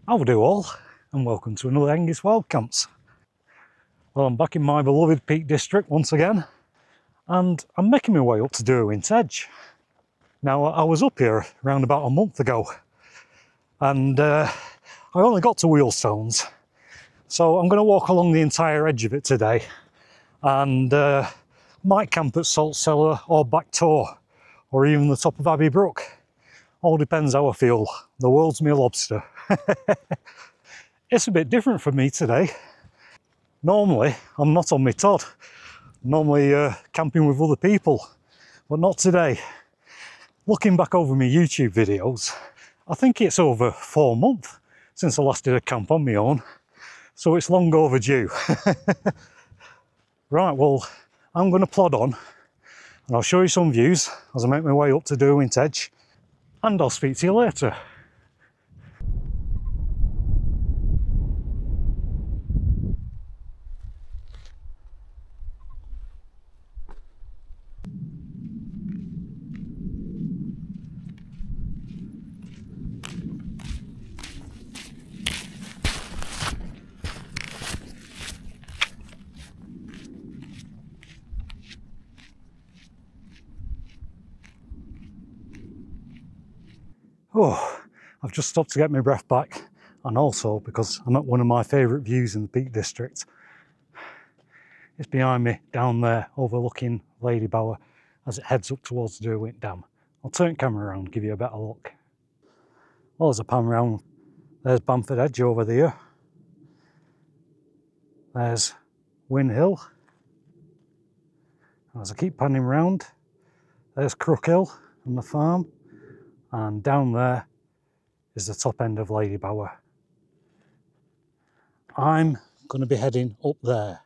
How do all, and welcome to another Angus Wild Camps. Well, I'm back in my beloved Peak District once again, and I'm making my way up to Derwent Edge. Now, I was up here around about a month ago, and I only got to Wheelstones, so I'm going to walk along the entire edge of it today, and might camp at Salt Cellar or Back Tor, or even the top of Abbey Brook. All depends how I feel. The world's my lobster. It's a bit different for me today. Normally, I'm not on my Todd. Normally camping with other people, but not today. Looking back over my YouTube videos, I think it's over 4 months since I last did a camp on my own, so it's long overdue. Right, well, I'm going to plod on, and I'll show you some views as I make my way up to Derwent Edge, and I'll speak to you later. Oh, I've just stopped to get my breath back, and also because I'm at one of my favourite views in the Peak District. It's behind me down there overlooking Lady Bower as it heads up towards the Derwent Dam. I'll turn the camera around and give you a better look. Well, as I pan round, there's Bamford Edge over there. There's Win Hill. And as I keep panning round, there's Crook Hill and the farm. And down there is the top end of Lady Bower. I'm going to be heading up there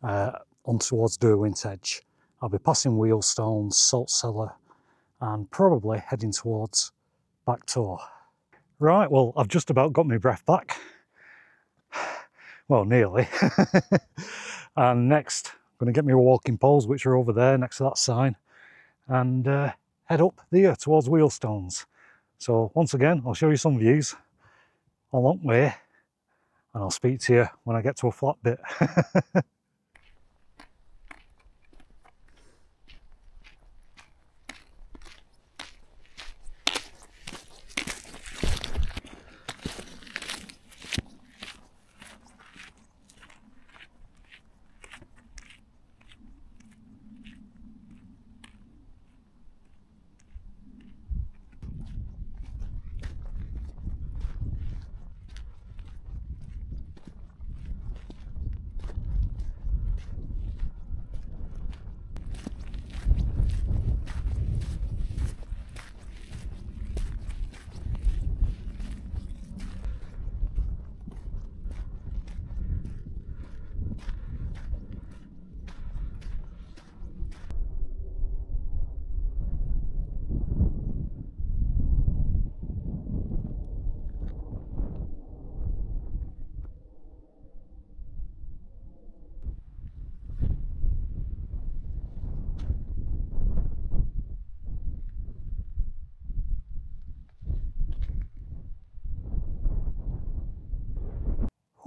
on towards Derwent Edge. I'll be passing Wheelstones, Salt Cellar, and probably heading towards Back Tor. Right, well, I've just about got my breath back. Well, nearly. And next, I'm going to get my walking poles, which are over there next to that sign, and head up there towards Wheelstones. So once again, I'll show you some views a long way, and I'll speak to you when I get to a flat bit.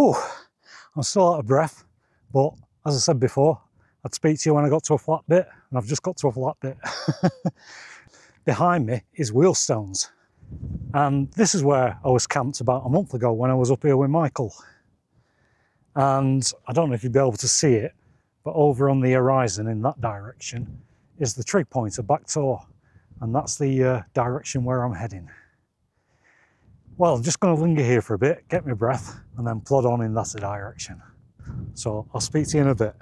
Oh, I'm still out of breath, but as I said before, I'd speak to you when I got to a flat bit, and I've just got to a flat bit. Behind me is Wheelstones, and this is where I was camped about a month ago when I was up here with Michael. And I don't know if you'll be able to see it, but over on the horizon in that direction is the trig point of Back Tor, and that's the direction where I'm heading. Well, I'm just going to linger here for a bit, get my breath, and then plod on in that direction. So I'll speak to you in a bit.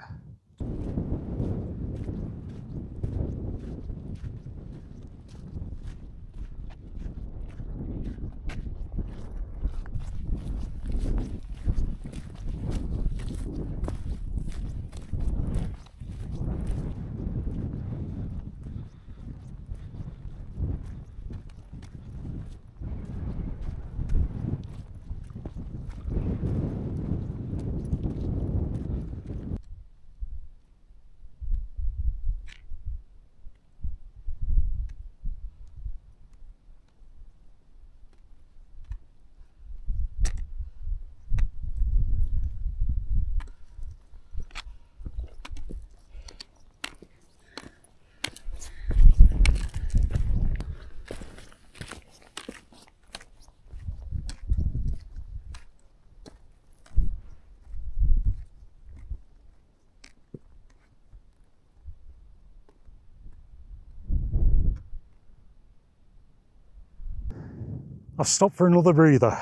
I've stopped for another breather.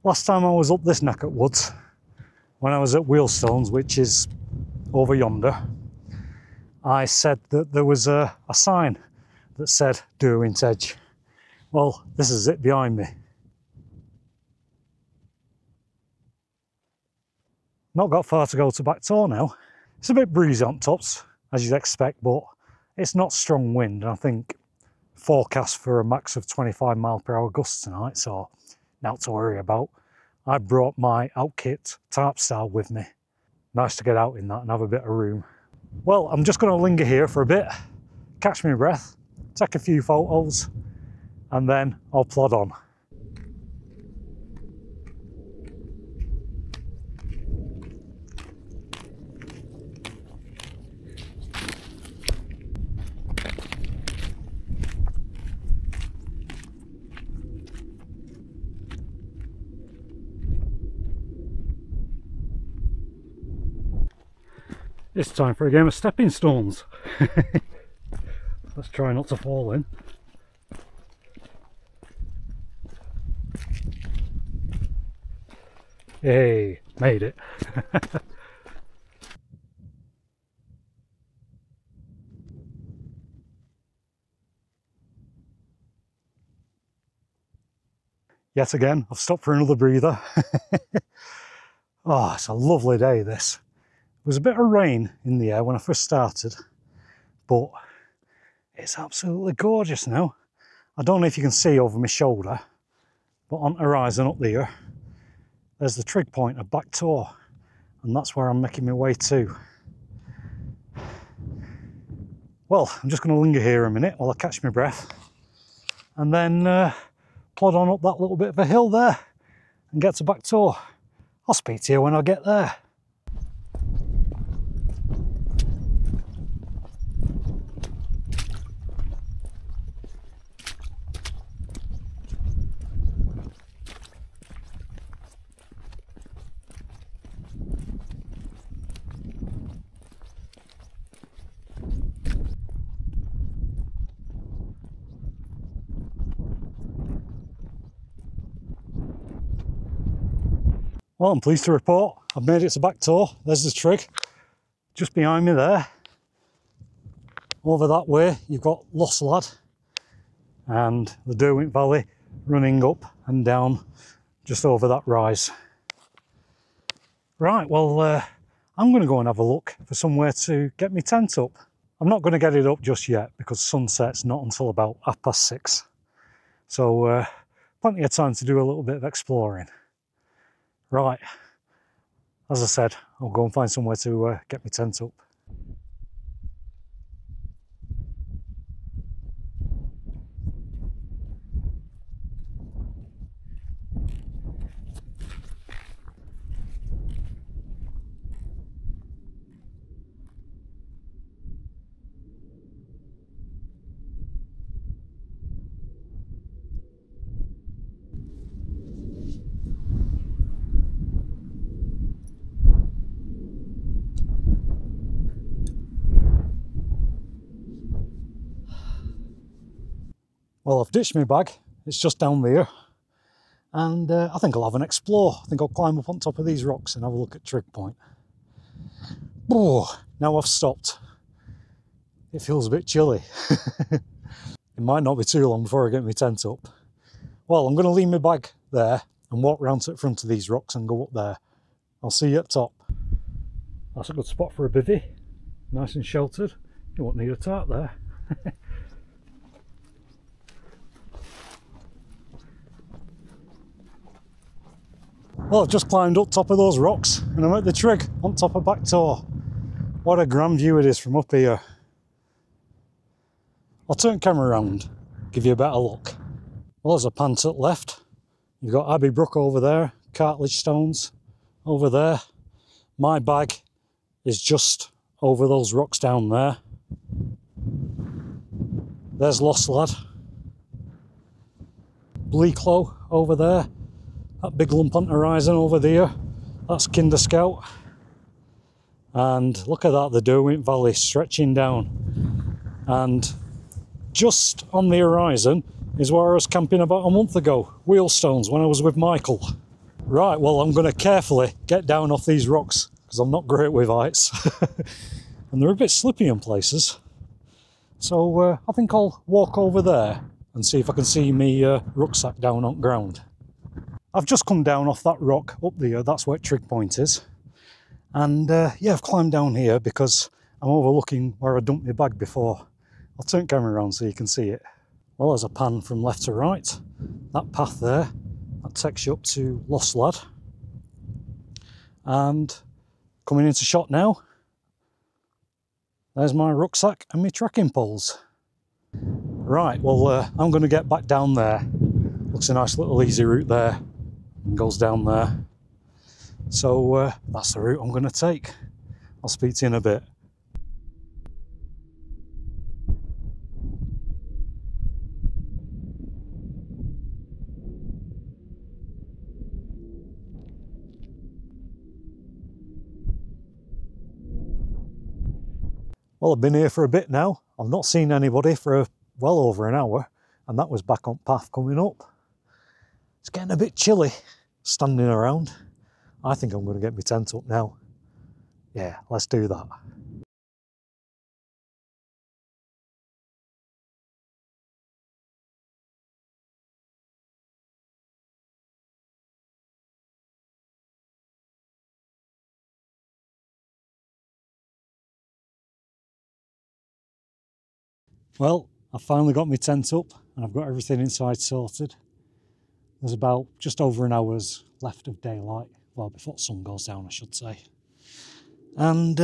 Last time I was up this neck at woods, when I was at Wheelstones, which is over yonder, I said that there was a sign that said Derwent Edge. Well, this is it behind me. Not got far to go to Back Tor now. It's a bit breezy on tops, as you'd expect, but it's not strong wind, and I think forecast for a max of 25 mph gusts tonight, so not to worry about. I brought my Outkit tarp style with me. Nice to get out in that and have a bit of room. Well, I'm just going to linger here for a bit, catch my breath, take a few photos, and then I'll plod on. It's time for a game of stepping stones. Let's try not to fall in. Hey, made it. Yet again, I've stopped for another breather. Oh, it's a lovely day, this. There was a bit of rain in the air when I first started, but it's absolutely gorgeous now. I don't know if you can see over my shoulder, but on the horizon up there, there's the trig point of Back Tor, and that's where I'm making my way to. Well, I'm just going to linger here a minute while I catch my breath, and then plod on up that little bit of a hill there and get to Back Tor. I'll speak to you when I get there. Well, I'm pleased to report I've made it to Back Tor. There's the trig, just behind me there. Over that way, you've got Lost Lad and the Derwent Valley running up and down just over that rise. Right, well, I'm going to go and have a look for somewhere to get my tent up. I'm not going to get it up just yet because sunset's not until about 6:30. So plenty of time to do a little bit of exploring. Right, as I said, I'll go and find somewhere to get my tent up. Well, I've ditched my bag, it's just down there, and I think I'll have an explore. I think I'll climb up on top of these rocks and have a look at trig point. Oh, now I've stopped. It feels a bit chilly. It might not be too long before I get my tent up. Well, I'm going to leave my bag there and walk round to the front of these rocks and go up there. I'll see you at top. That's a good spot for a bivvy, nice and sheltered. You won't need a tarp there. Well, I've just climbed up top of those rocks and I'm at the trig on top of Back Tor. What a grand view it is from up here. I'll turn camera around, give you a better look. Well, there's a pan to the left. You've got Abbey Brook over there, cartilage stones over there. My bag is just over those rocks down there. There's Lost Lad. Bleaklow over there. That big lump on the horizon over there, that's Kinder Scout. And look at that, the Derwent Valley stretching down. And just on the horizon is where I was camping about a month ago, Wheelstones, when I was with Michael. Right, well, I'm going to carefully get down off these rocks because I'm not great with heights. And they're a bit slippy in places. So I think I'll walk over there and see if I can see me rucksack down on ground. I've just come down off that rock up there, that's where Trig Point is. And yeah, I've climbed down here because I'm overlooking where I dumped my bag before. I'll turn the camera around so you can see it. Well, there's a pan from left to right. That path there, that takes you up to Lost Lad. And coming into shot now, there's my rucksack and my trekking poles. Right, well, I'm going to get back down there. Looks a nice little easy route there and goes down there. So that's the route I'm going to take. I'll speak to you in a bit. Well, I've been here for a bit now. I've not seen anybody for well over an hour, and that was back on path coming up. It's getting a bit chilly standing around. I think I'm going to get my tent up now. Yeah, let's do that. Well, I've finally got my tent up and I've got everything inside sorted. There's about just over an hour's left of daylight. Well, before the sun goes down, I should say. And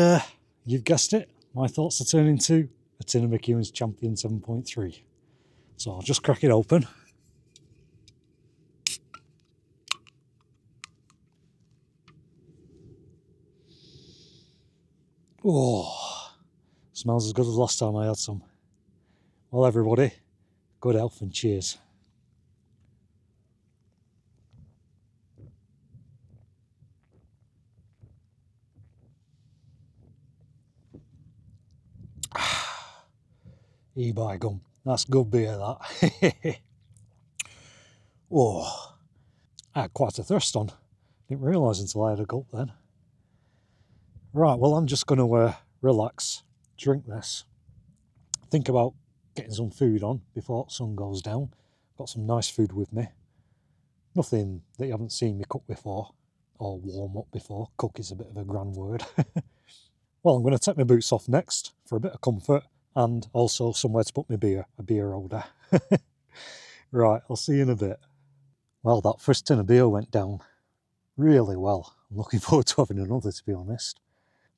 you've guessed it, my thoughts are turning to a tin of McEwen's Champion 7.3. So I'll just crack it open. Oh, smells as good as last time I had some. Well, everybody, good health and cheers. E-by gum, that's good beer, that. Oh, I had quite a thirst on. Didn't realise until I had a gulp then. Right, well, I'm just going to relax, drink this, think about getting some food on before the sun goes down. Got some nice food with me. Nothing that you haven't seen me cook before, or warm up before. Cook is a bit of a grand word. Well, I'm going to take my boots off next for a bit of comfort and also somewhere to put my beer, a beer holder. Right, I'll see you in a bit. Well, that first tin of beer went down really well. I'm looking forward to having another, to be honest.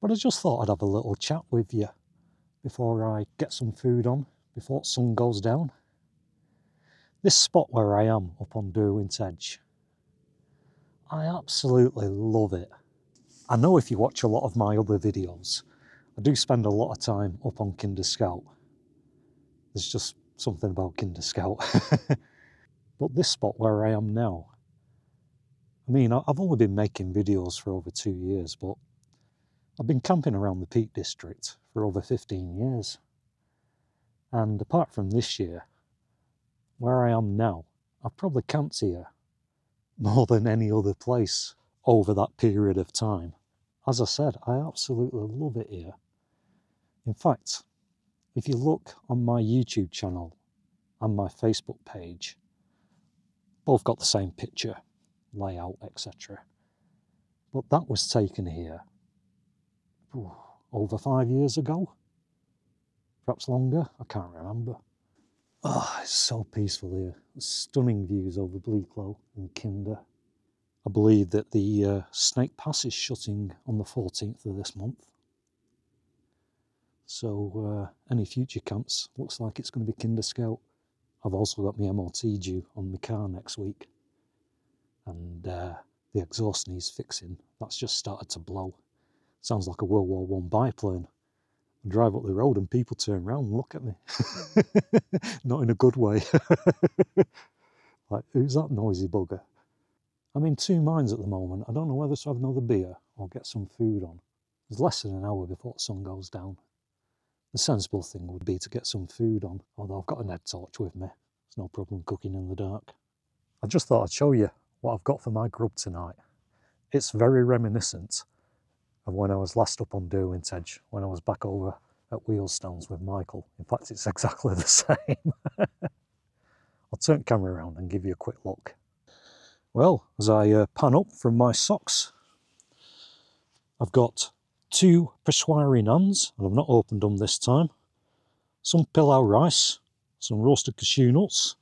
But I just thought I'd have a little chat with you before I get some food on, before the sun goes down. This spot where I am up on Derwent Edge, I absolutely love it. I know if you watch a lot of my other videos, I do spend a lot of time up on Kinder Scout. There's just something about Kinder Scout. But this spot where I am now, I mean, I've only been making videos for over 2 years, but I've been camping around the Peak District for over 15 years. And apart from this year, where I am now, I've probably camped here more than any other place over that period of time. As I said, I absolutely love it here. In fact, if you look on my YouTube channel and my Facebook page, both got the same picture, layout, etc. But that was taken here over 5 years ago, perhaps longer, I can't remember. Oh, it's so peaceful here. Stunning views over Bleaklow and Kinder. I believe that the Snake Pass is shutting on the 14th of this month. So any future camps, looks like it's going to be Kinder Scout. I've also got my MOT due on my car next week. And the exhaust needs fixing. That's just started to blow. Sounds like a World War I biplane. I drive up the road and people turn around and look at me. Not in a good way. Like, who's that noisy bugger? I'm in two minds at the moment. I don't know whether to have another beer or get some food on. There's less than an hour before the sun goes down. The sensible thing would be to get some food on, although I've got an head torch with me, It's no problem cooking in the dark. I just thought I'd show you what I've got for my grub tonight. It's very reminiscent of when I was last up on Derwent Edge, when I was back over at Wheelstones with Michael. In fact, it's exactly the same. I'll turn the camera around and give you a quick look. Well, as I pan up from my socks, I've got 2 Persuari naans, and I've not opened them this time, some pilau rice, some roasted cashew nuts,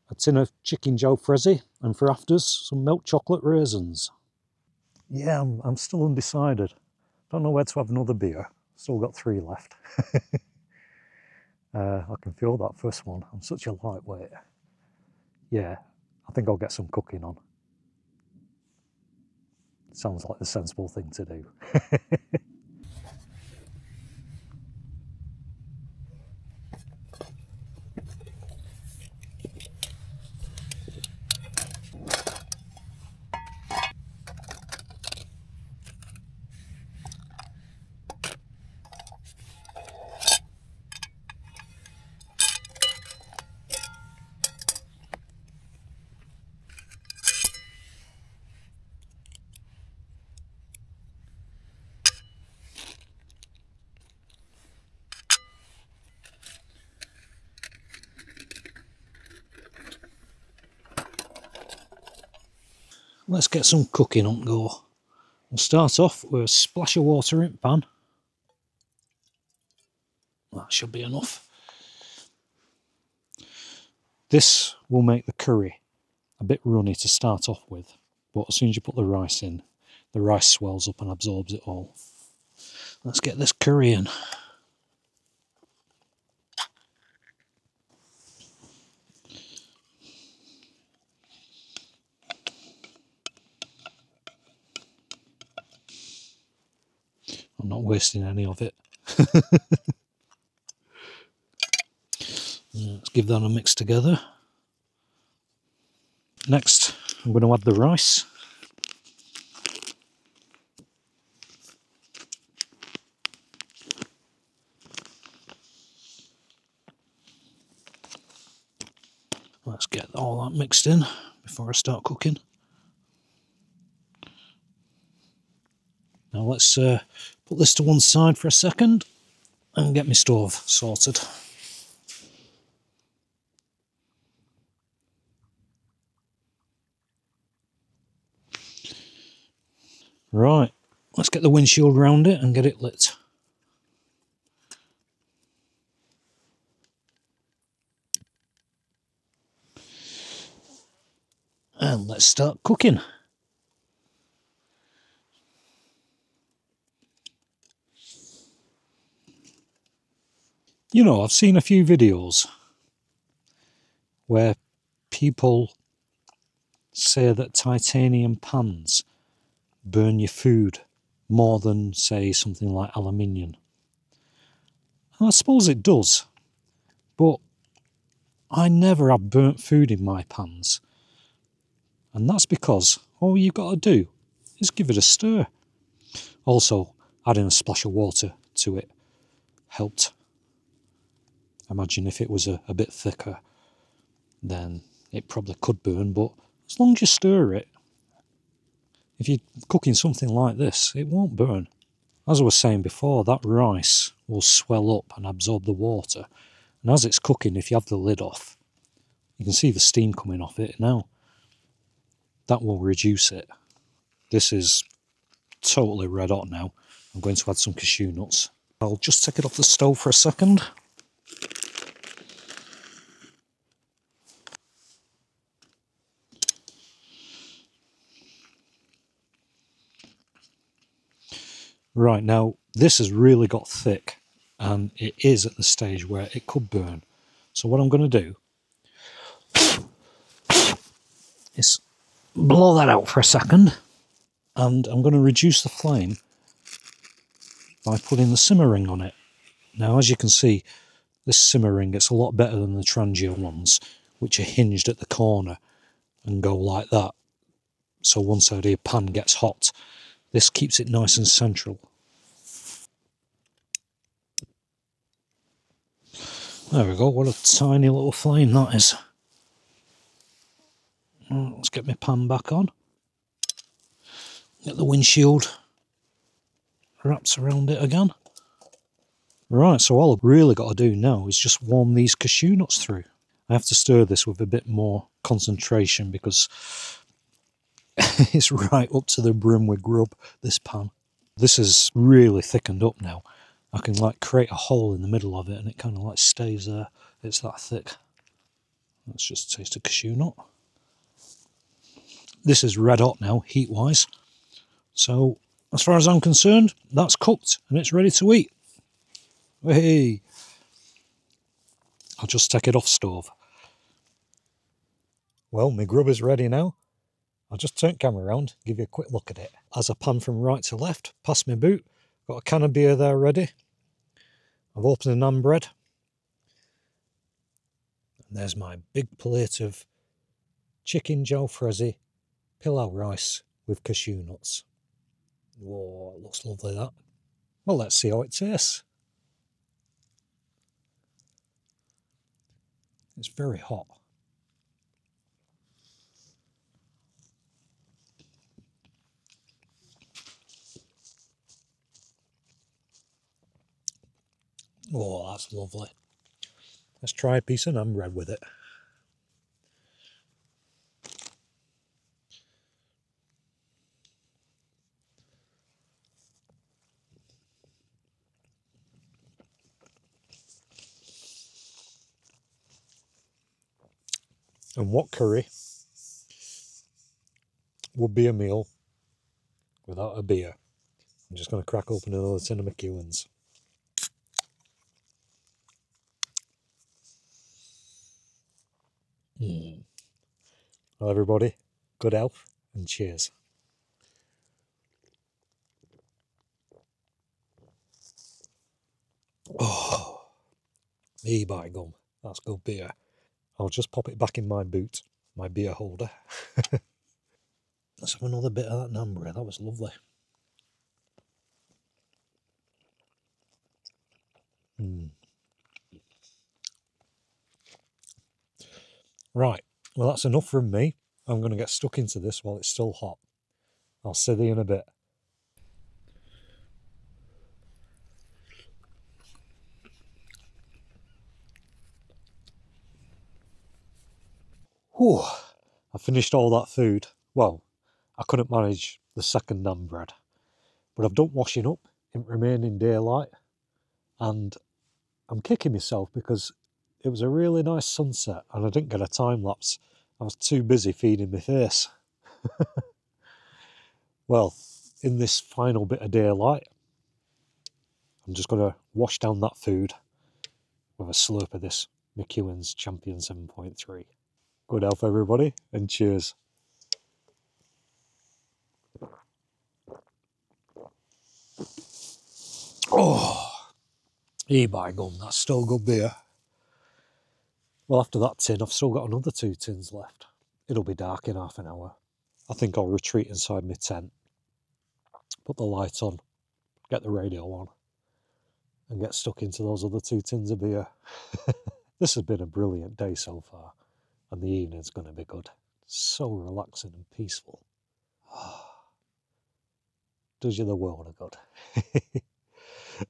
a tin of chicken jalfrezi, and for afters, some milk chocolate raisins. Yeah, I'm still undecided. Don't know where to have another beer. Still got 3 left. I can feel that first one. I'm such a lightweight. Yeah, I think I'll get some cooking on. Sounds like the sensible thing to do. Let's get some cooking on go. We'll start off with a splash of water in the pan. That should be enough. This will make the curry a bit runny to start off with, but as soon as you put the rice in, the rice swells up and absorbs it all. Let's get this curry in. I'm not wasting any of it. Let's give that a mix together. Next, I'm going to add the rice. Let's get all that mixed in before I start cooking. Now let's put this to one side for a second and get my stove sorted. Right, let's get the windshield round it and get it lit. And let's start cooking. You know, I've seen a few videos where people say that titanium pans burn your food more than, say, something like aluminium. And I suppose it does, but I never have burnt food in my pans. And that's because all you've got to do is give it a stir. Also, adding a splash of water to it helped. Imagine if it was a bit thicker, then it probably could burn, but as long as you stir it, if you're cooking something like this, it won't burn. As I was saying before, that rice will swell up and absorb the water. And as it's cooking, if you have the lid off, you can see the steam coming off it now. That will reduce it. This is totally red hot now. I'm going to add some cashew nuts. I'll just take it off the stove for a second. Right, now this has really got thick and it is at the stage where it could burn. So what I'm going to do is blow that out for a second, and I'm going to reduce the flame by putting the simmer ring on it. Now, as you can see, this simmer ring gets a lot better than the Trangia ones, which are hinged at the corner and go like that. So one side of your pan gets hot. This keeps it nice and central. There we go, what a tiny little flame that is. Let's get my pan back on. Get the windshield wraps around it again. Right, so all I've really got to do now is just warm these cashew nuts through. I have to stir this with a bit more concentration because it's right up to the brim with grub, this pan. This is really thickened up now. I can like create a hole in the middle of it and it kind of like stays there. It's that thick. Let's just taste a cashew nut. This is red hot now, heat wise. So as far as I'm concerned, that's cooked and it's ready to eat. Hey! I'll just take it off stove. Well, my grub is ready now. I'll just turn the camera around, give you a quick look at it. As I pan from right to left, past my boot, got a can of beer there ready. I've opened a naan bread. And there's my big plate of chicken jalfrezi pilau rice with cashew nuts. Whoa, it looks lovely that. Well, let's see how it tastes. It's very hot. Oh, that's lovely. Let's try a piece of naan bread with it. And what curry would be a meal without a beer? I'm just going to crack open another tin of McEwen's. Well, everybody, good health and cheers. Oh, me by gum, that's good beer. I'll just pop it back in my boot, my beer holder. Let's have another bit of that naan bread, that was lovely. Right, well that's enough from me. I'm going to get stuck into this while it's still hot. I'll see you in a bit. Whew, I finished all that food. Well, I couldn't manage the second naan bread, but I've done washing up in remaining daylight, and I'm kicking myself because it was a really nice sunset and I didn't get a time lapse. I was too busy feeding my face. Well, in this final bit of daylight, I'm just going to wash down that food with a slurp of this McEwen's Champion 7.3. Good health, everybody, and cheers. Oh, by gum, that's still good beer. Well, after that tin, I've still got another 2 tins left. It'll be dark in half an hour. I think I'll retreat inside my tent, put the light on, get the radio on, and get stuck into those other 2 tins of beer. This has been a brilliant day so far, and the evening's going to be good. So relaxing and peaceful. Does you the world of good.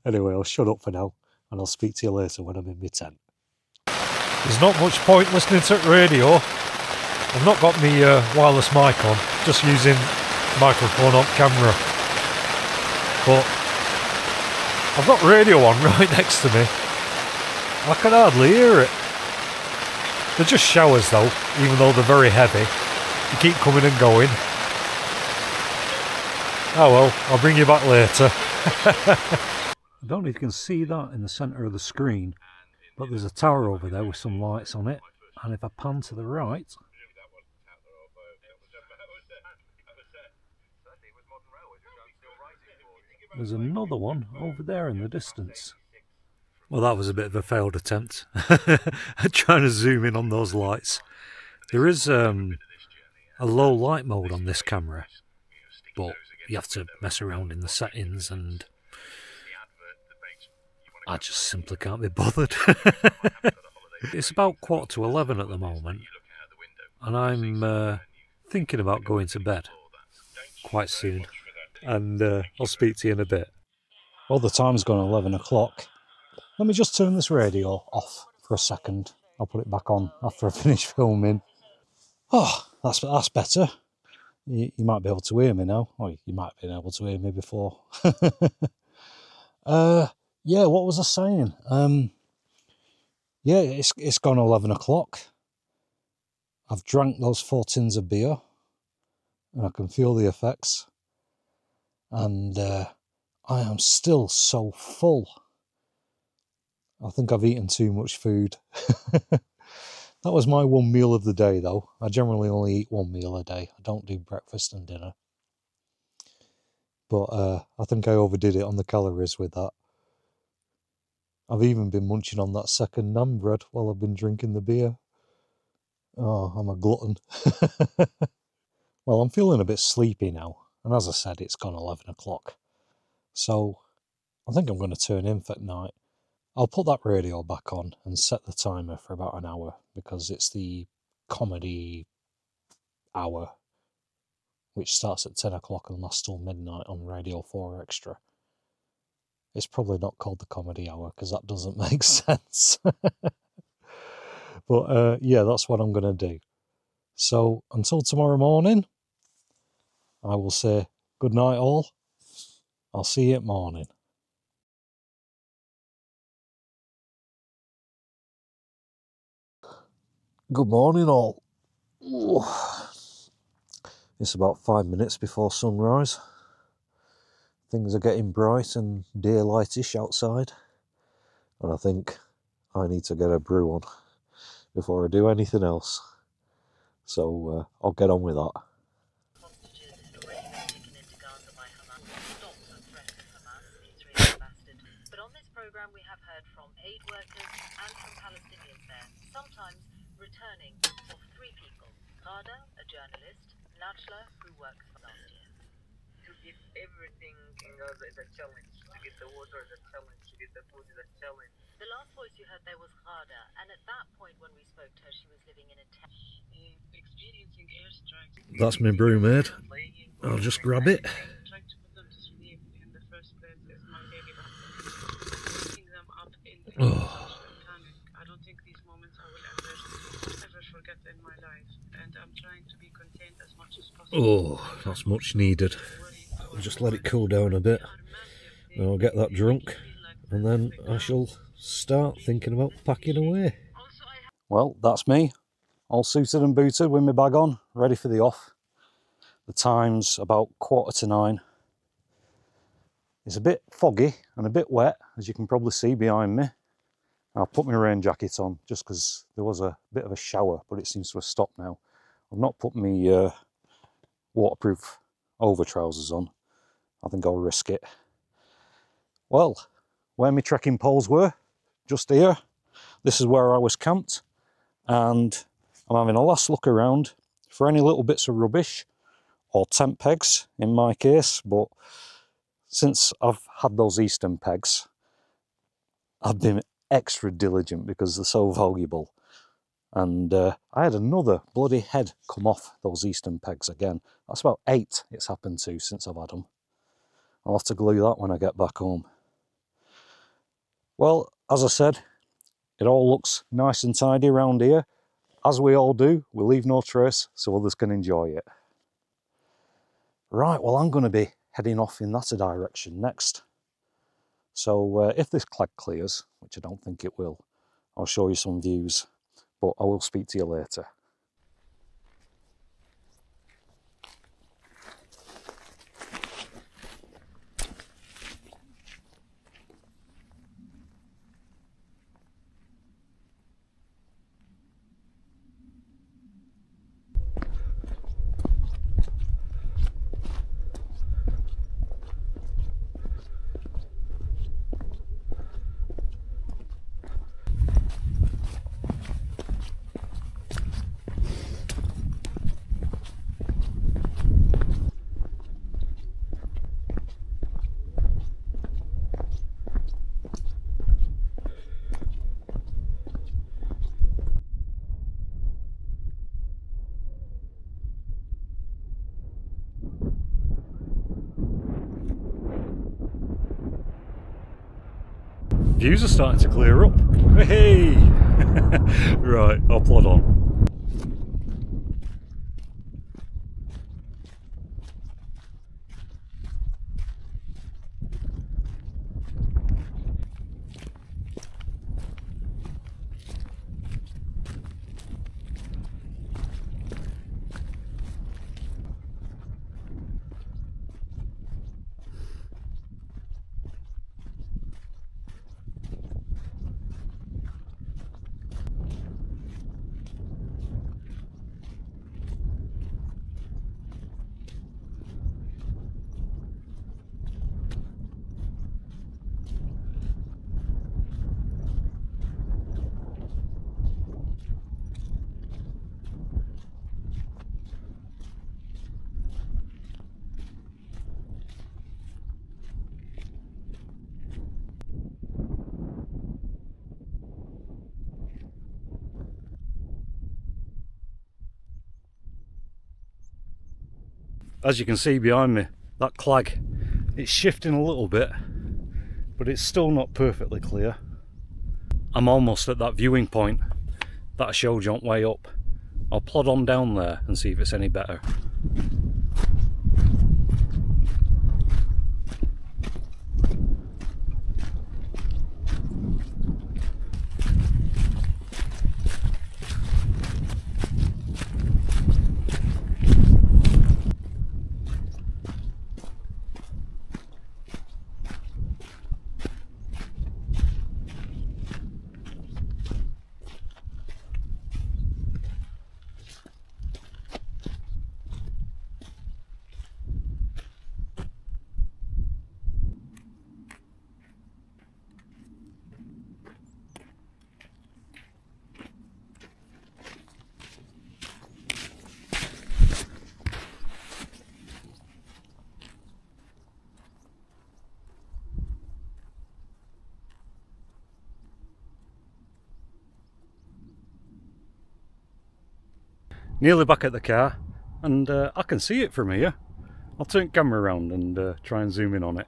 Anyway, I'll shut up for now, and I'll speak to you later when I'm in my tent. There's not much point listening to radio. I've not got my wireless mic on, just using microphone on camera. But I've got radio on right next to me. I can hardly hear it. They're just showers though, even though they're very heavy. They keep coming and going. Oh well, I'll bring you back later. I don't know if you can see that in the centre of the screen, but there's a tower over there with some lights on it, and if I pan to the right, there's another one over there in the distance. Well, that was a bit of a failed attempt, trying to zoom in on those lights. There is a low light mode on this camera, but you have to mess around in the settings and I just simply can't be bothered. It's about 11:15 at the moment, and I'm thinking about going to bed quite soon, and I'll speak to you in a bit. Well, the time's gone 11 o'clock. Let me just turn this radio off for a second. I'll put it back on after I finish filming. Oh, that's better. You might be able to hear me now. Or you might have been able to hear me before. Yeah, what was I saying? Yeah, it's gone 11 o'clock. I've drank those 4 tins of beer, and I can feel the effects. And I am still so full. I think I've eaten too much food. That was my one meal of the day, though. I generally only eat one meal a day. I don't do breakfast and dinner. But I think I overdid it on the calories with that. I've even been munching on that second naan bread while I've been drinking the beer. Oh, I'm a glutton. Well, I'm feeling a bit sleepy now. And as I said, it's gone 11 o'clock. So I think I'm going to turn in for night. I'll put that radio back on and set the timer for about an hour, because it's the comedy hour, which starts at 10 o'clock and lasts till midnight on Radio 4 Extra. It's probably not called the comedy hour, because that doesn't make sense. But yeah, that's what I'm going to do. So until tomorrow morning, I will say good night all. I'll see you at morning. Good morning all. Ooh. It's about 5 minutes before sunrise. Things are getting bright and daylightish outside. And I think I need to get a brew on before I do anything else. So I'll get on with that. But on this program we have heard from aid workers and from Palestinians there, sometimes returning of 3 people. Ghada, a journalist, Najla, who works for last year. To get everything in Gaza is a challenge. To get the water is a challenge. To get the food is a challenge. The last voice you heard there was Ghada, and at that point when we spoke to her, she was living in a tent. Experiencing airstrikes. That's my brew, mate. I'll just grab it. Trying to put them to sleep in the first place is my daily battle. Picking them up in panic. I don't think these moments I will ever forget in my life, and I'm trying to be contained as much as possible. Oh, that's much needed. I'll just let it cool down a bit, and I'll get that drunk, and then I shall start thinking about packing away. Well, that's me, all suited and booted with my bag on, ready for the off. The time's about 8:45. It's a bit foggy and a bit wet, as you can probably see behind me. I'll put my rain jacket on just because there was a bit of a shower, but it seems to have stopped now. I've not put my waterproof over trousers on. I think I'll risk it. Well, where my trekking poles were, just here, this is where I was camped, and I'm having a last look around for any little bits of rubbish, or tent pegs in my case, but since I've had those Eastern pegs, I've been extra diligent because they're so valuable. And I had another bloody head come off those Eastern pegs again. That's about 8 it's happened to since I've had them. I'll have to glue that when I get back home. Well, as I said, it all looks nice and tidy around here. As we all do, we leave no trace so others can enjoy it. Right, well, I'm going to be heading off in that direction next. So if this cleg clears, which I don't think it will, I'll show you some views, but I will speak to you later. views are starting to clear up. Hey! Right, I'll plod on. As you can see behind me, that clag, it's shifting a little bit, but it's still not perfectly clear. I'm almost at that viewing point that I showed you on way up. I'll plod on down there and see if it's any better. Nearly back at the car, and I can see it from here. I'll turn the camera around and try and zoom in on it.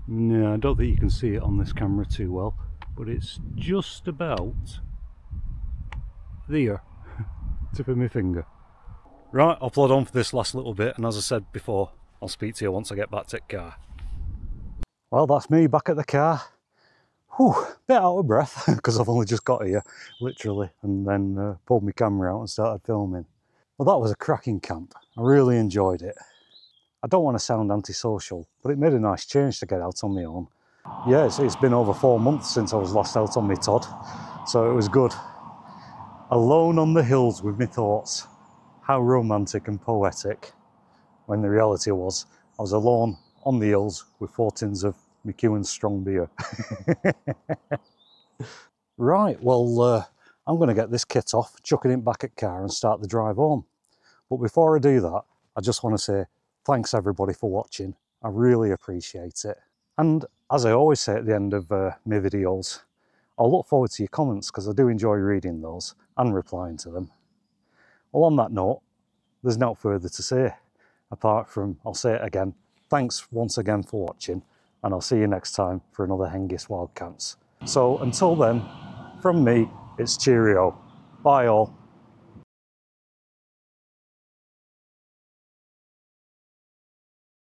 No, I don't think you can see it on this camera too well, but it's just about there, tip of my finger. Right, I'll plod on for this last little bit, and as I said before, I'll speak to you once I get back to the car. Well, that's me back at the car. Whew, bit out of breath, because I've only just got here, literally, and then pulled my camera out and started filming. Well, that was a cracking camp. I really enjoyed it. I don't want to sound antisocial, but it made a nice change to get out on my own. Yeah, it's been over 4 months since I was last out on my Todd, so it was good. Alone on the hills with my thoughts. How romantic and poetic. When the reality was, I was alone on the hills with 4 tins of McEwen's strong beer. Right, well, I'm going to get this kit off, chucking it back at car and start the drive home. But before I do that, I just want to say thanks everybody for watching. I really appreciate it. And as I always say at the end of my videos, I'll look forward to your comments because I do enjoy reading those and replying to them. Well, on that note, there's no further to say, apart from, I'll say it again, thanks once again for watching, and I'll see you next time for another Hengist Wild Camps. So until then, from me, it's cheerio. Bye all.